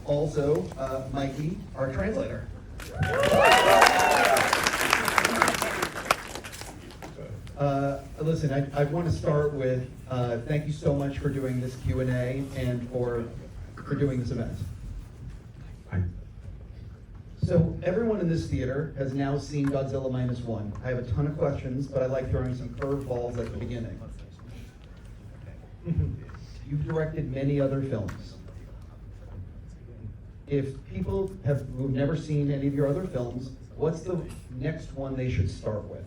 Also, Mikey, our translator. Listen, I want to start with thank you so much for doing this Q&A and for doing this event. So everyone in this theater has now seen Godzilla Minus One. I have a ton of questions, but I like throwing some curveballs at the beginning. You've directed many other films. If people who've never seen any of your other films, what's the next one they should start with?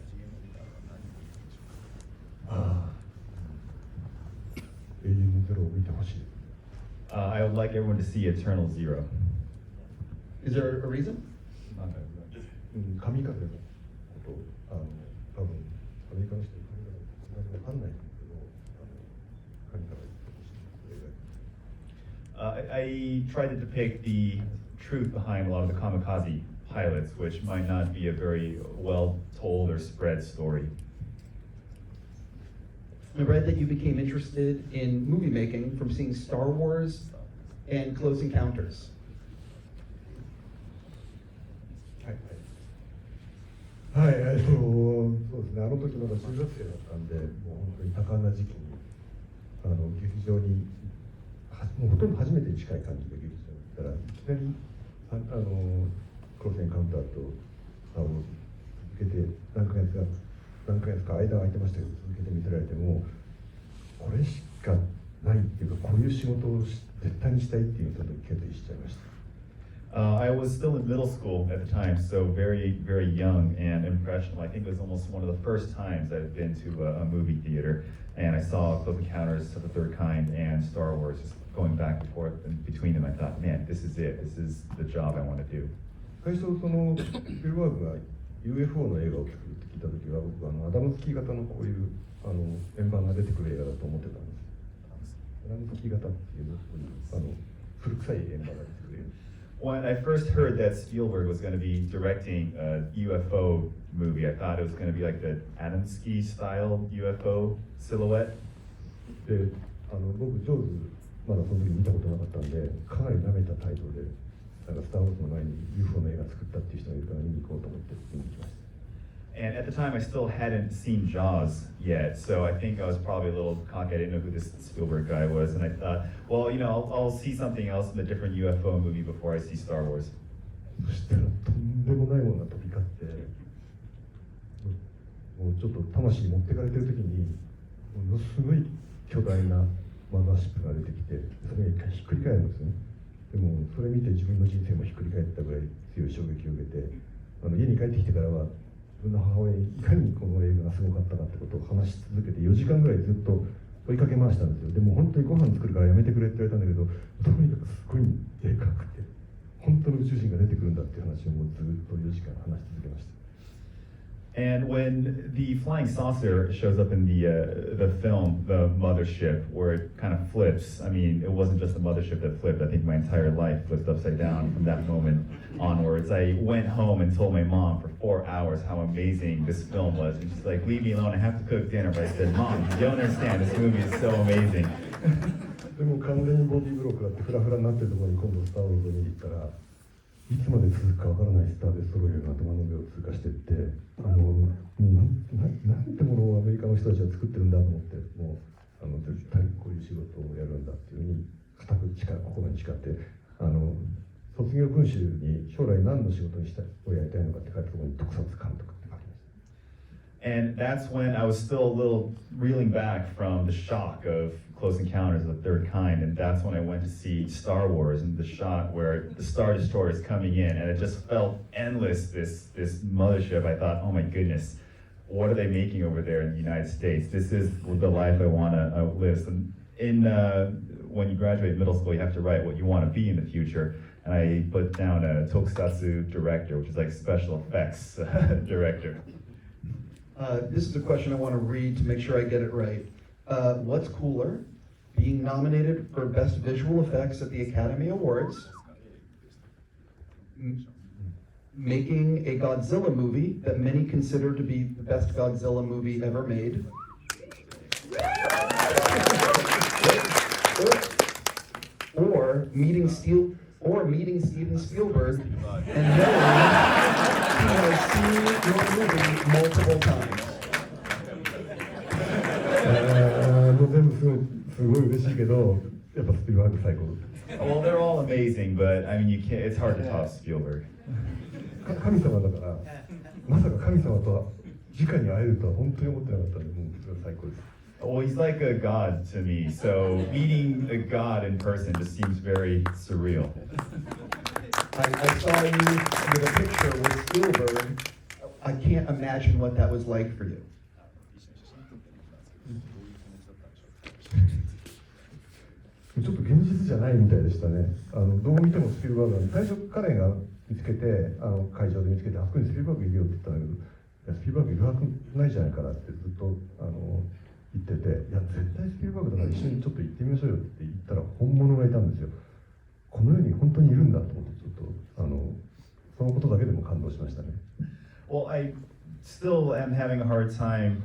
I would like everyone to see Eternal Zero. Is there a reason? 神風のこと多分アメリカの人に神風わかんないんだけど神風言ってほしい I tried to depict the truth behind a lot of the kamikaze pilots, which might not be a very well told or spread story. I read that you became interested in movie making from seeing Star Wars and Close Encounters. はい、そうですね、あの時まだ中学生だったんで、もう本当に多感な時期に劇場にもうほとんど初めてに近い感じで劇場に行ったらいきなりクロスエンカウンターとスター・ウォーズ続けて何ヶ月か間が空いてましたけど続けて見せられてもこれしかないっていうかこういう仕事を絶対にしたいっていうのを決意しちゃいました。I was still in middle school at the time, so very, very young and impressionable. I think it was almost one of the first times I'd been to a movie theater, and I saw Close Encounters of the Third Kind and Star Wars, just going back and forth and between them. I thought, man, this is it. This is the job I want to do. 最初スピルバーグが UFO の映画を作るって聞いた時は僕アダムスキー型のこういう円盤が出てくる映画だと思ってたんです。アダムスキー型っていう古臭い円盤が出てくる映画。When I first heard that Spielberg was going to be directing a UFO movie, I thought it was going to be like the Adamski style UFO silhouette. で、僕ジョーズまだその時見たことなかったんで、かなり舐めた態度で、スター・ウォーズの前に UFO の映画作ったっていう人がいるから見に行こうと思って見に行きました。And at the time, I still hadn't seen Jaws yet, so I think I was probably a little cocky. I didn't know who this Spielberg guy was, and I thought, well, you know, I'll see something else in a different UFO movie before I see Star Wars. そしたらとんでもないものが飛び交って、もうちょっと魂持ってかれてる時に、ものすごい巨大なマザーシップが出てきて、それが一回ひっくり返るんですよね。でもそれ見て自分の人生もひっくり返ったぐらい強い衝撃を受けて、家に帰ってきてからは自分の母親にいかにこの映画がすごかったかってことを話し続けて4時間ぐらいずっと追いかけ回したんですよ。でも本当にご飯作るからやめてくれって言われたんだけど、とにかくすごいでかくて本当の宇宙人が出てくるんだっていう話をもうずっと4時間話し続けました。And when the flying saucer shows up in the film, the mothership, where it kind of flips, I mean, it wasn't just the mothership that flipped. I think my entire life flipped upside down from that moment onwards. I went home and told my mom for 4 hours how amazing this film was. And she's like, leave me alone, I have to cook dinner. But I said, Mom, you don't understand, this movie is so amazing. でも完全にボディーブロックだってフラフラになってるところに今度スター・ウォーズを見に行ったらいつまで続くかわからないスター・デストロイヤーが頭の上を通過していってなんてものをアメリカの人たちは作ってるんだと思ってもう絶対こういう仕事をやるんだっていうふうに固く心に誓って卒業文集に将来何の仕事をやりたいのかって書いたところに特撮監督って書きました。And that's when I was still a little reeling back from the shock of Close Encounters of the Third Kind, and that's when I went to see Star Wars and the shot where the Star Destroyer is coming in, and it just felt endless, this mothership. I thought, oh my goodness, what are they making over there in the United States? This is the life I want to live. And when you graduate middle school, you have to write what you want to be in the future, and I put down a tokusatsu director, which is like special effects director. This is a question I want to read to make sure I get it right. What's cooler, being nominated for Best Visual Effects at the Academy Awards, making a Godzilla movie that many consider to be the best Godzilla movie ever made, or meeting Steven Spielberg and knowing he has seen your movie multiple times. 全部すごい嬉しいけど、やっぱスピルバーグ最高。 Well, they're all amazing, but I mean, you can't. It's hard to top Spielberg. 神様だから、まさか神様と直に会えるとは本当に思ってなかったんで、もうそれは最高です。 Well, he's like a god to me, so meeting a god in person just seems very surreal. I saw you with a picture with Spielberg. I can't imagine what that was like for you. ちょっと現実じゃないみたいでしたね。どう見てもスピルバーグなんで、最初彼が見つけて、会場で見つけて、あそこにスピルバーグいるよって言ったんだけど、いやスピルバーグいるはずないじゃないかなってずっと言ってて、いや絶対スピルバーグだから一緒にちょっと行ってみましょうよって言ったら本物がいたんですよ。この世に本当にいるんだと思って、ちょっとそのことだけでも感動しましたね。Well, I still am having a hard time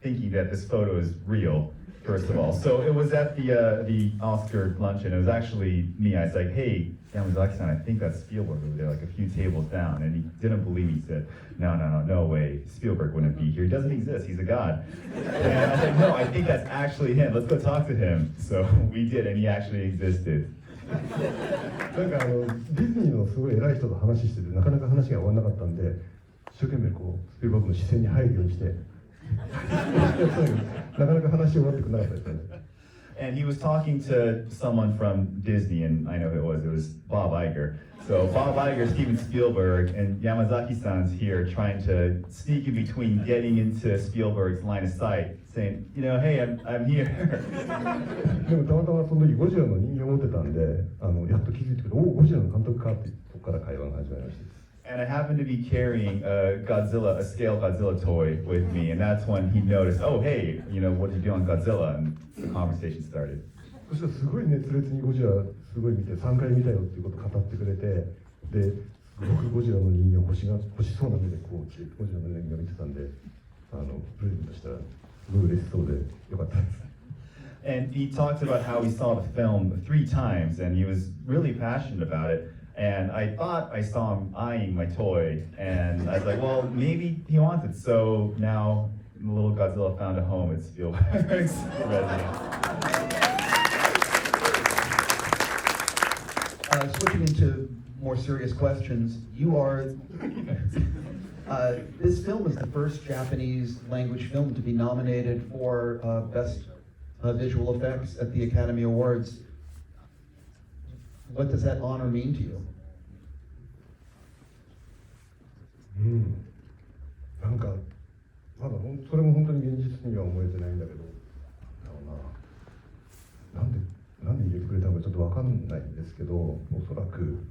thinking that this photo is real. First of all, so it was at the Oscar luncheon. It was actually me. I was like, "Hey, Yamazaki-san, I think that's Spielberg over there, like a few tables down." And he didn't believe me. He said, "No way. Spielberg wouldn't be here. He doesn't exist. He's a god." And I was like, "No, I think that's actually him. Let's go talk to him." So we did, and he actually existed. なんかディズニーのすごい偉い人と話してて、なかなか話が終わらなかったんで、一生懸命こうスピルバーグの視線に入るようにして。なかなか話終わってくれなかったですね。And he was talking to someone from Disney, and I know who it was Bob Iger. So Bob Iger, Steven Spielberg, and Yamazaki-san's here trying to sneak in between getting into Spielberg's line of sight, saying, hey, I'm here. でもたまたまその時ゴジラの人形を持ってたんで、やっと気づいてくれて、おお、ゴジラの監督かって、そこから会話が始まりました。And I happened to be carrying a scale Godzilla toy with me, and that's when he noticed, oh, hey, what did you do on Godzilla? And the conversation started. そしたらすごい熱烈にゴジラすごい見て、3回見たよっていうことを語ってくれて、で、すごくゴジラの人形を欲しそうな目でこう、ゴジラの人形を見てたんで、プレゼントしたらすごい嬉しそうでよかったです。And he talked about how he saw the film 3 times, and he was really passionate about it. And I thought I saw him eyeing my toy, and I was like, well, maybe he wants it. So now the little Godzilla found a home at Spielberg's residence. Switching into more serious questions, you are. This film is the first Japanese language film to be nominated for Best Visual Effects at the Academy Awards. What does that honor mean to you? なんかまだそれも本当に現実には思えてないんだけど、なんで入れてくれたのかちょっと分かんないんですけど、おそらく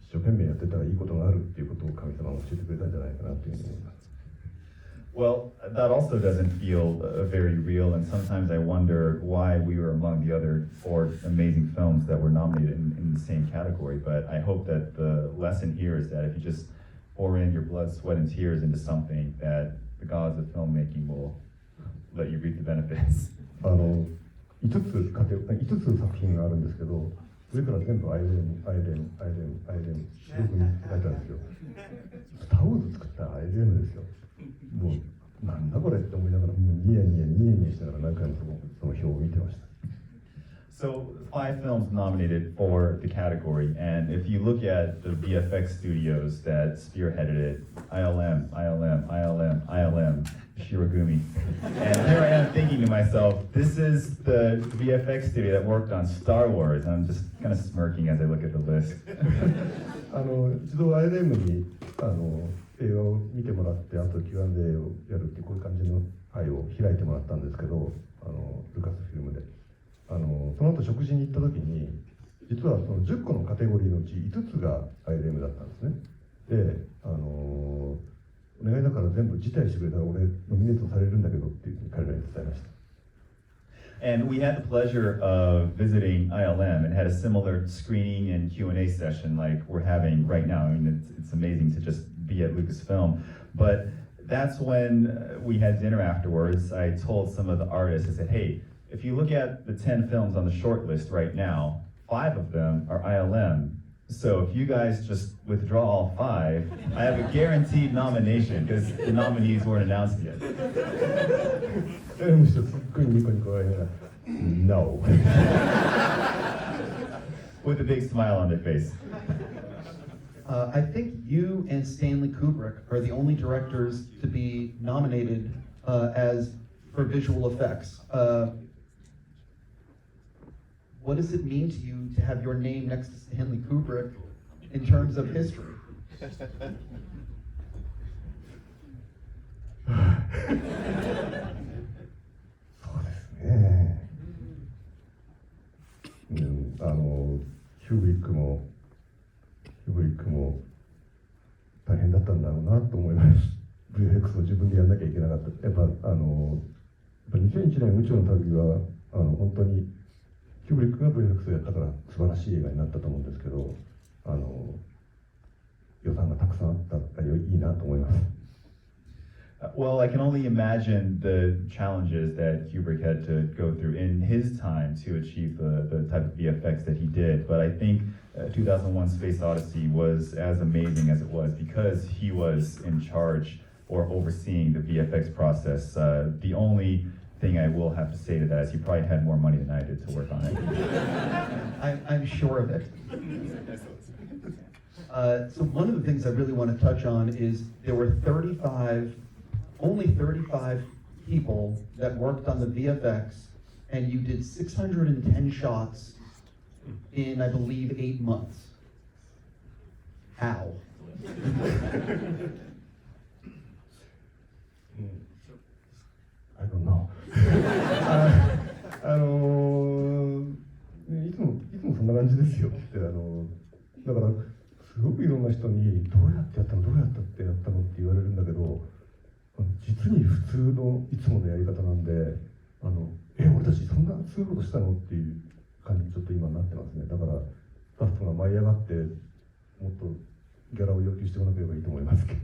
一生懸命やってたらいいことがあるっていうことを神様が教えてくれたんじゃないかなというふうに思います。Well, that also doesn't feel very real, and sometimes I wonder why we were among the other 4 amazing films that were nominated in the same category. But I hope that the lesson here is that if you just pour in your blood, sweat, and tears into something, that the gods of filmmaking will let you reap the benefits. 5つ作品があるんですけど、上から全部アイレム白く書いてあるんですよ。スター・ウォーズ作ったアイレムですよ。もうなんだこれって思いながら、もうニヤニヤしながら何回もその表を見てました。So 5 films nominated for the category, and if you look at the VFX studios that spearheaded it, ILM, Shirogumi, and here I am thinking to myself, this is the VFX studio that worked on Star Wars, and I'm just kind of smirking as I look at the list. 一度 ILM に映画を見てもらって、あと Q&A をやるっていうこういう感じの会を開いてもらったんですけど、ルカスフィルムで。その後食事に行った時に、実はその10個のカテゴリーのうち5つが ILM だったんですね。で、お願いだから全部辞退してくれたら俺ノミネートされるんだけどっていうふうに彼らに伝えました。And we had the pleasure of visiting ILM and had a similar screening and Q&A session like we're having right now. I mean, it's amazing to just be at Lucasfilm. But that's when we had dinner afterwards. I told some of the artists, I said, hey, if you look at the 10 films on the short list right now, 5 of them are ILM. So if you guys just withdraw all 5, I have a guaranteed nomination because the nominees weren't announced yet. むしろすっごいニコニコ笑いながら No. With a big smile on their face. I think you and Stanley Kubrick are the only directors to be nominated for visual effects. What does it mean to you to have your name next to Stanley Kubrick in terms of history? そうですね。ヒューブリックも大変だったんだろうなと思います。VFX を自分でやんなきゃいけなかった。やっぱ2001年宇宙の旅は本当にヒューブリックが VFX をやったから素晴らしい映画になったと思うんですけど、予算がたくさんあったらいいなと思います。Well, I can only imagine the challenges that Kubrick had to go through in his time to achieve the type of VFX that he did. But I think 2001 Space Odyssey was as amazing as it was because he was in charge or overseeing the VFX process. The only thing I will have to say to that is he probably had more money than I did to work on it. I'm sure of it. So one of the things I really want to touch on is there were only 35 people that worked on the VFX, and you did 610 shots in, I believe, 8 months. How? I don't know. いつもそんな感じですよ。だからすごくいろんな人にどうやってやったのって言われるんだけど、実に普通のいつものやり方なんで、俺たちそんなすごいことしたのっていう感じにちょっと今なってますね。だからスタッフが舞い上がってもっとギャラを要求してこなければいいと思いますけど。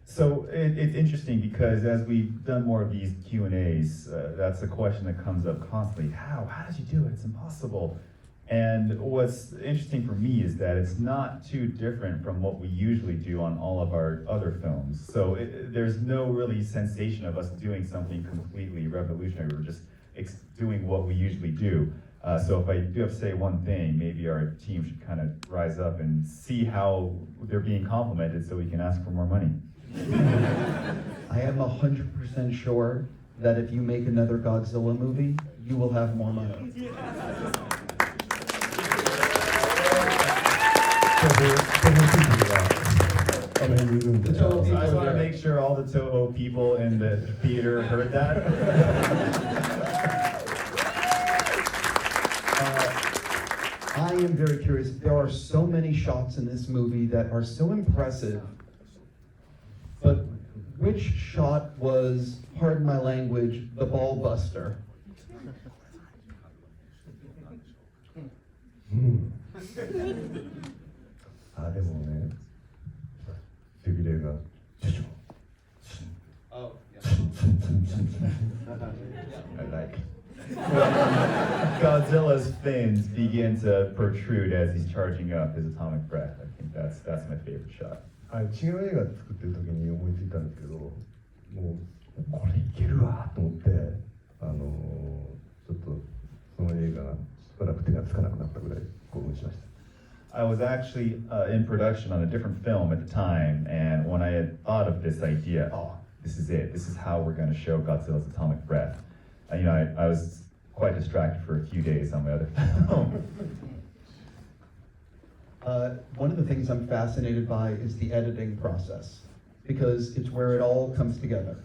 So it's interesting because as we've done more of these Q&As, that's a question that comes up constantly. How did you do it? It's impossible. And what's interesting for me is that it's not too different from what we usually do on all of our other films. So there's no really sensation of us doing something completely revolutionary. We're just doing what we usually do. So if I do have to say one thing, maybe our team should kind of rise up and see how they're being complimented so we can ask for more money. I am 100% sure that if you make another Godzilla movie, you will have more money. I just want to make sure all the Toho people in the theater heard that. I am very curious. There are so many shots in this movie that are so impressive, but which shot was, pardon my language, the ball buster? でもね、デビレがI like Godzilla's fins begin to protrude as he's charging up his atomic breath. I think that's my favorite shot. 違う映画作ってる時に思いついたんですけど、もうこれいけるわと思って、ちょっとその映画がしばらく手がつかなくなったぐらい興奮しました。I was actually in production on a different film at the time, and when I had thought of this idea, this is it. This is how we're going to show Godzilla's atomic breath. I was quite distracted for a few days on my other film. One of the things I'm fascinated by is the editing process, because it's where it all comes together.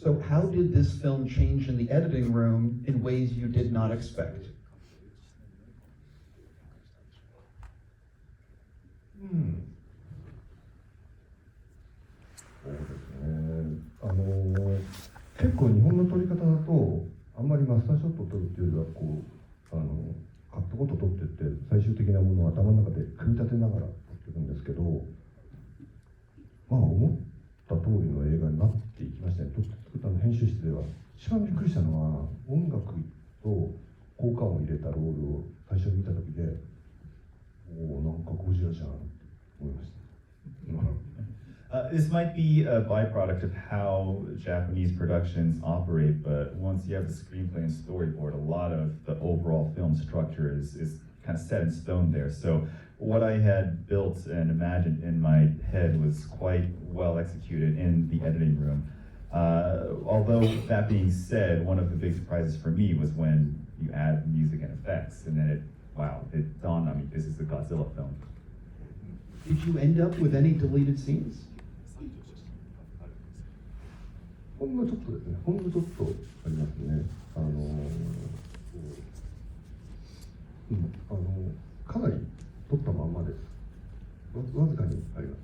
So how did this film change in the editing room in ways you did not expect? そうですね。結構日本の撮り方だとあんまりマスターショットを撮るっていうよりはカットごと撮ってって最終的なものを頭の中で組み立てながら撮っていくんですけど、思った通りの映画になっていきましたね。作った編集室では一番びっくりしたのは音楽と効果音を入れたロールを最初に見た時で、おお、なんかゴジラじゃんって思いました。This might be a byproduct of how Japanese productions operate, but once you have the screenplay and storyboard, a lot of the overall film structure is kind of set in stone there. So what I had built and imagined in my head was quite well executed in the editing room. Although that being said, one of the big surprises for me was when you add music and effects, and then it dawned on me, this is a Godzilla film. Did you end up with any deleted scenes? ほんのちょっとですね、ほんのちょっとありますね。かなり撮ったまんまです。わずかにあります。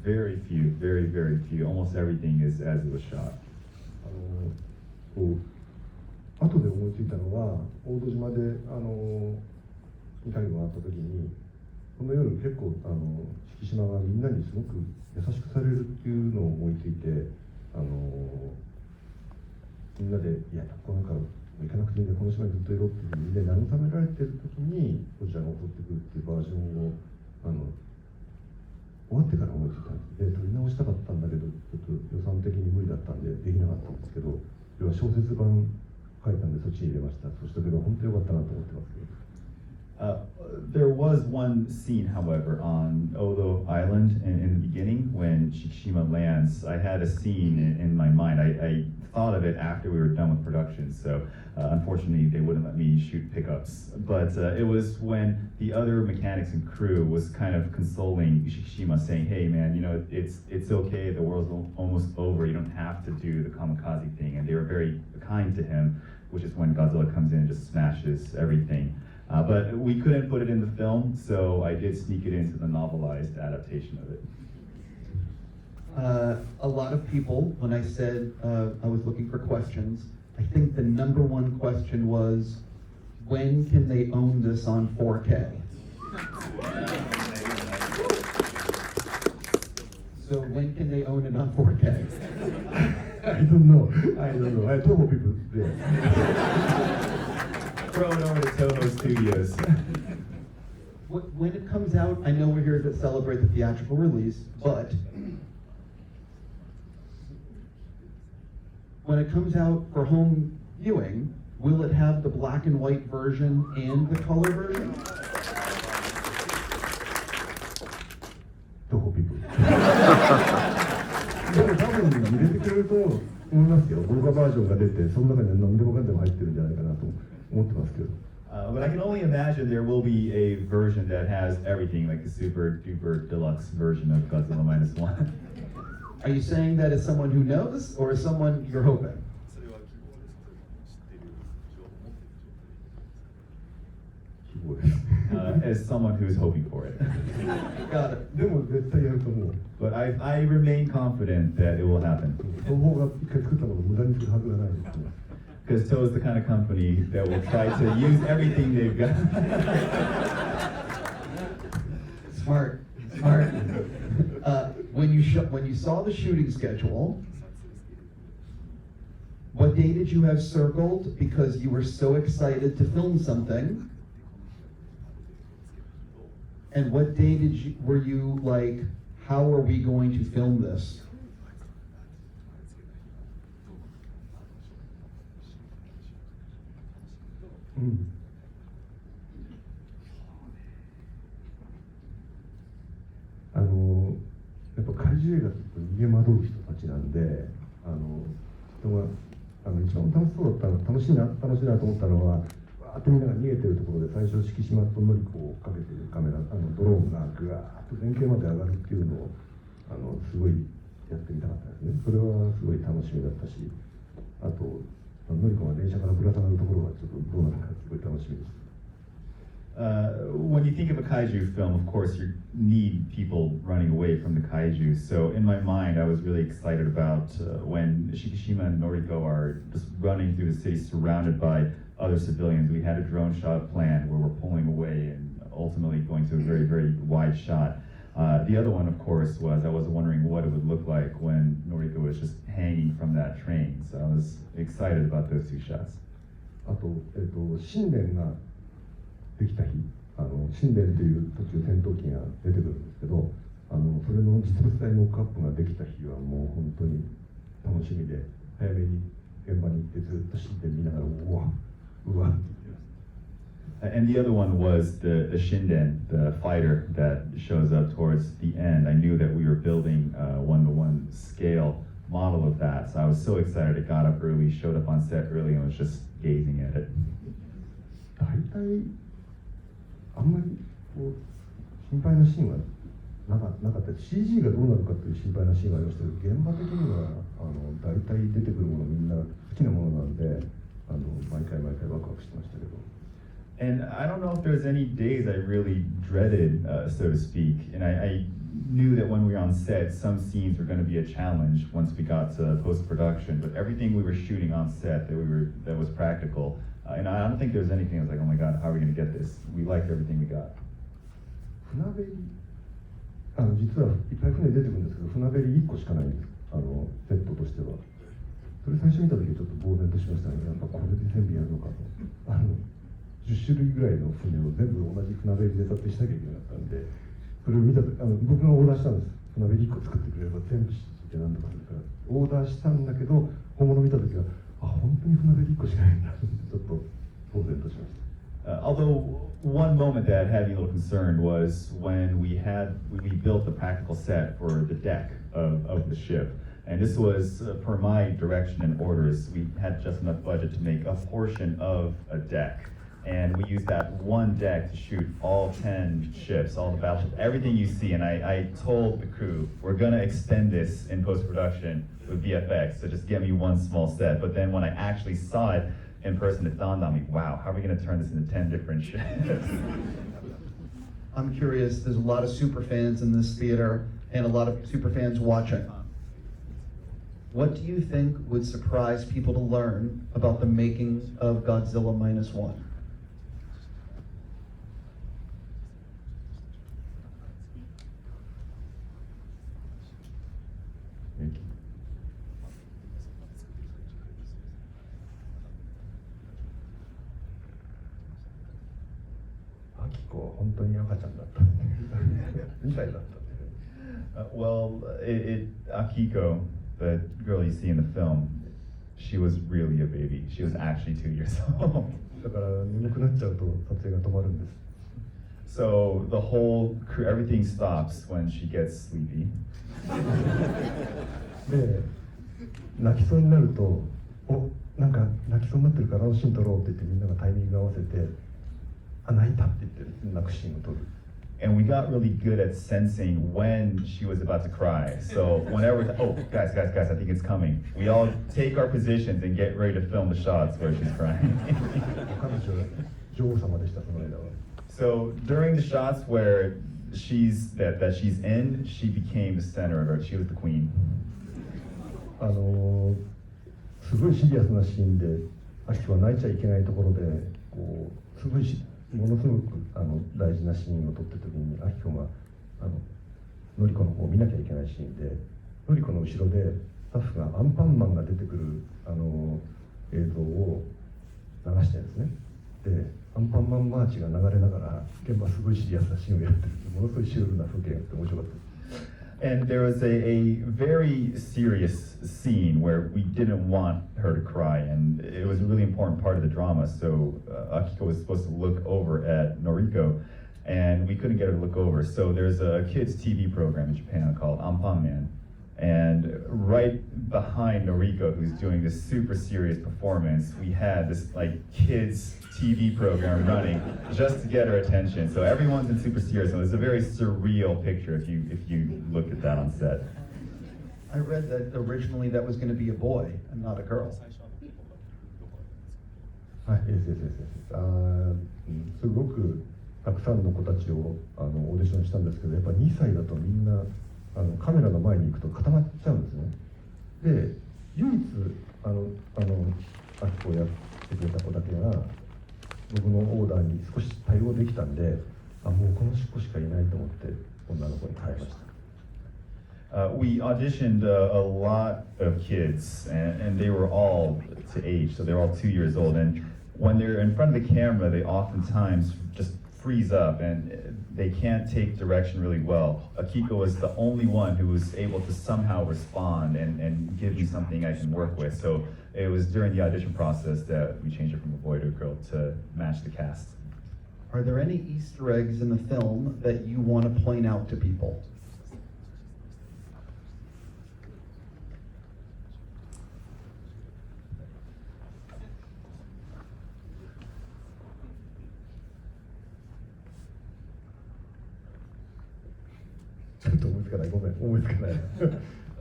Very few, very, very few. Almost everything is as it was shot. 後で思いついたのは、大戸島で2回も会った時に、その夜結構敷島がみんなにすごく優しくされるっていうのを思いついて、みんなで「いやこの中行かなくていいんだ、この島にずっといろ」ってみんなに慰められてる時にゴジラが襲ってくるっていうバージョンを終わってから思いついたんで、撮り直したかったんだけどちょっと予算的に無理だったんでできなかったんですけど、要は小説版書いたんでそっちに入れました。そしてけど本当に良かったなと思ってますけど。There was one scene, however, on Odo Island in the beginning when Shikishima lands. I had a scene in my mind. I thought of it after we were done with production, so unfortunately they wouldn't let me shoot pickups. But it was when the other mechanics and crew was kind of consoling Shikishima, saying, "Hey, man, you know it's okay. The world's almost over. You don't have to do the kamikaze thing." And they were very kind to him, which is when Godzilla comes in and just smashes everything. But we couldn't put it in the film, so I did sneak it into the novelized adaptation of it. A lot of people, when I said I was looking for questions, I think the number one question was, when can they own this on 4K? So when can they own it on 4K? I don't know. I told people there. Throw it over to Toho Studios. When it comes out, I know we're here to celebrate the theatrical release, but when it comes out for home viewing, will it have the black and white version and the color version? Toho people. でも多分入れてくれると思いますよ。動画バージョンが出て、その中に何でもかんでも入ってるんじゃないかなと思ってますけど。But I can only imagine there will be a version that has everything, like the super duper deluxe version of Godzilla Minus One. Are you saying that as someone who knows, or as someone you're hoping? As someone who's hoping for it. Got it. でも絶対やると思う。 But I remain confident that it will happen. 東宝が一回作ったものを無駄にするはずがないですね。Because Toho is the kind of company that will try to use everything they've got. Smart. When you saw the shooting schedule, what day did you have circled because you were so excited to film something? And what day were you like, how are we going to film this? Mm. やっぱ怪獣映画って逃げ惑う人たちなんで、人が一番楽しそうだったの、楽しいなと思ったのは、わーっとみんなが逃げてるところで最初敷島とのりこを追っかけてるカメラ、ドローンがぐわーっと前景まで上がるっていうのをすごいやってみたかったですね。それはすごい楽しみだったし、あとのりこが電車からぶら下がるところがちょっとどうなるかすごい楽しみです。When you think of a kaiju film, of course, you need people running away from the kaiju. So in my mind, I was really excited about when Shikishima and Noriko are just running through the city surrounded by other civilians. We had a drone shot planned where we're pulling away and ultimately going to a very, very wide shot. The other one, of course, was I was wondering what it would look like when Noriko was just hanging from that train. So I was excited about those two shots. あと、神殿ができた日、神殿という途中戦闘機が出てくるんですけど、それの実物大モックアップができた日はもう本当に楽しみで、早めに現場に行ってずっと神殿見ながら、うわ、うわって言ってました。And the other one was the Shinden, the fighter that shows up towards the end. I knew that we were building a one-to-one scale model of that, so I was so excited. I got up early, showed up on set early, and was just gazing at it. 大体あんまりこう心配なシーンはなかった。 CG がどうなるかという心配なシーンがありましたけど、現場的には大体出てくるものみんな好きなものなんで、毎回ワクワクしてましたけど。 And I don't know if there's any days I really dreaded, so to speak. And I knew that when we were on set, some scenes were going to be a challenge once we got to post-production. But everything we were shooting on set that was practical. And I don't think there was anything I was like, oh my God, how are we going to get this? We liked everything we got. 船べり、実はいっぱい船出てくるんですけど、船べり1個しかないんです。セットとしては。それ最初見た時ちょっと呆然としましたね。やっぱこれで全部やるのかと。10種類ぐらいの船を全部同じ船べりで撮影しなきゃいけなかったんで、それを見た時僕がオーダーしたんです。船べり1個作ってくれれば全部して何とかするからオーダーしたんだけど、本物見た時は本当に船べり1個しかないんだってちょっと呆然としました。 Although one moment that had me a little concerned was when we built the practical set for the deck of the ship. And this was per my direction and orders. We had just enough budget to make a portion of a deck. And we used that one deck to shoot all 10 ships, all the battleships, everything you see. And I told the crew, we're gonna extend this in post-production with VFX, so just get me one small set. But then when I actually saw it in person, it dawned on me, wow, how are we gonna turn this into 10 different ships? I'm curious, there's a lot of super fans in this theater and a lot of super fans watching. What do you think would surprise people to learn about the making of Godzilla Minus One? Well, Akiko, the girl you see in the film, she was really a baby. She was actually 2 years old. だから眠くなっちゃうと撮影が止まるんです。 So the whole crew, everything stops when she gets sleepy. で、泣きそうになると、なんか泣きそうになってるからあのシーン撮ろうって言ってみんながタイミング合わせて、泣いたって言って泣くシーンを撮る。 And we got really good at sensing when she was about to cry. So whenever, guys, I think it's coming. We all take our positions and get ready to film the shots where she's crying. 彼女は女王様でした、その間は。 So during the shots where she's in, she became the center of it. She was the queen. すごいシリアスなシーンで、アキコは泣いちゃいけないところで、こうすごいものすごく大事なシーンを撮ってる時にアキコがノリコの方を見なきゃいけないシーンで、ノリコの後ろでスタッフがアンパンマンが出てくる映像を流してるんですね。で、アンパンマンマーチが流れながら現場すごいシリアスなシーンをやってる、ものすごいシュールな風景があって面白かったです。 And there was a very serious scene where we didn't want her to cry, and it was a really important part of the drama. So Akiko was supposed to look over at Noriko, and we couldn't get her to look over. So there's a kids' TV program in Japan called Anpanman, and right behind Noriko, who's doing this super serious performance, we had this like kids' TV program running just to get her attention. So everyone's in super serious, and it's a very surreal picture if you look at that on set. I read that originally that was going to be a boy and not a girl. はい、すごくたくさんの子たちをオーディションしたんですけど、やっぱ2歳だとみんなカメラの前に行くと固まっちゃうんですね。で、唯一アキコをやってくれた子だけが僕のオーダーに少し対応できたんで、あ、もうこの子しかいないと思って女の子に変えました。We auditioned a lot of kids, and they were all to age, so they were all 2 years old. And when they're in front of the camera, they oftentimes just freeze up and they can't take direction really well. Akiko was the only one who was able to somehow respond and give me something I can work with. So it was during the audition process that we changed it from a boy to a girl to match the cast. Are there any Easter eggs in the film that you want to point out to people?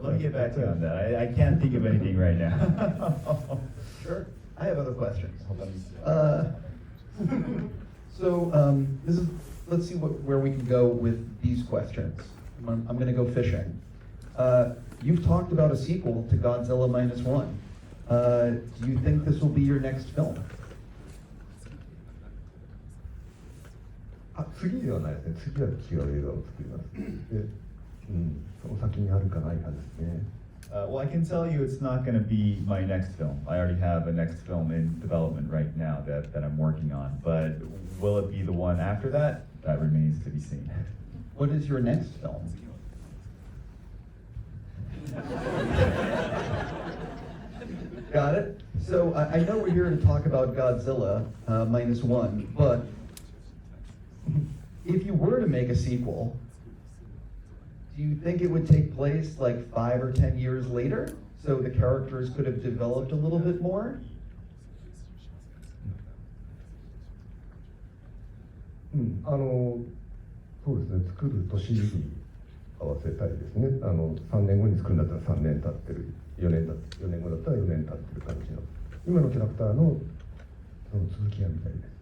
Let me get back to you on that. I can't think of anything right now. Sure. I have other questions. Let's see where we can go with these questions. I'm going to go fishing. You've talked about a sequel to Godzilla Minus One. Do you think this will be your next film? 次ではないですね。次は違う映画を作ります。で、その先にあるかないかですね。Well, I can tell you it's not going to be my next film. I already have a next film in development right now that I'm working on. But will it be the one after that? That remains to be seen. What is your next film? Got it? So I know we're here to talk about Godzilla Minus One, but if you were to make a sequel, do you think it would take place like 5 or 10 years later, so the characters could have developed a little bit more? そうですね。作る年に合わせたいですね。3年後に作るんだったら3年経ってる、4年後だったら4年経ってる感じの、今のキャラクターのその続きが見たいです。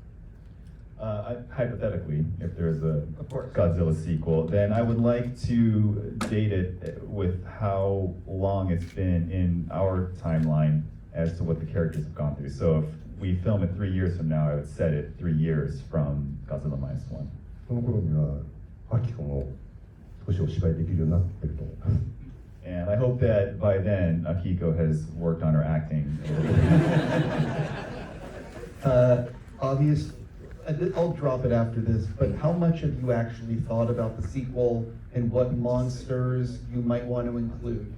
Hypothetically, if there's a Godzilla sequel, then I would like to date it with how long it's been in our timeline as to what the characters have gone through. So if we film it 3 years from now, I would set it 3 years from Godzilla Minus One. その頃にはアキコも少しお芝居できるようになってると思います。And I hope that by then, Akiko has worked on her acting. Obvious. I'll drop it after this, but how much have you actually thought about the sequel and what monsters you might want to include?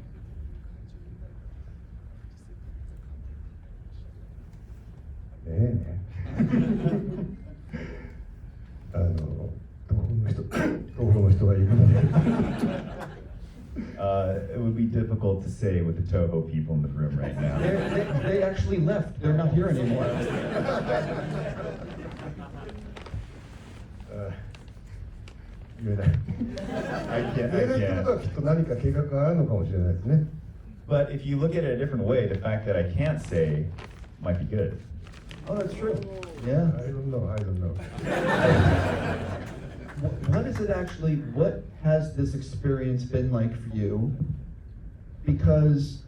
It would be difficult to say with the Toho people in the room right now. They actually left. They're not here anymore. 言えない。言えないってことはきっと何か計画があるのかもしれないですね。But if you look at it a different way, the fact that I can't say might be good. Oh, that's true. Yeah. I don't know. What is it actually, what has this experience been like for you? Because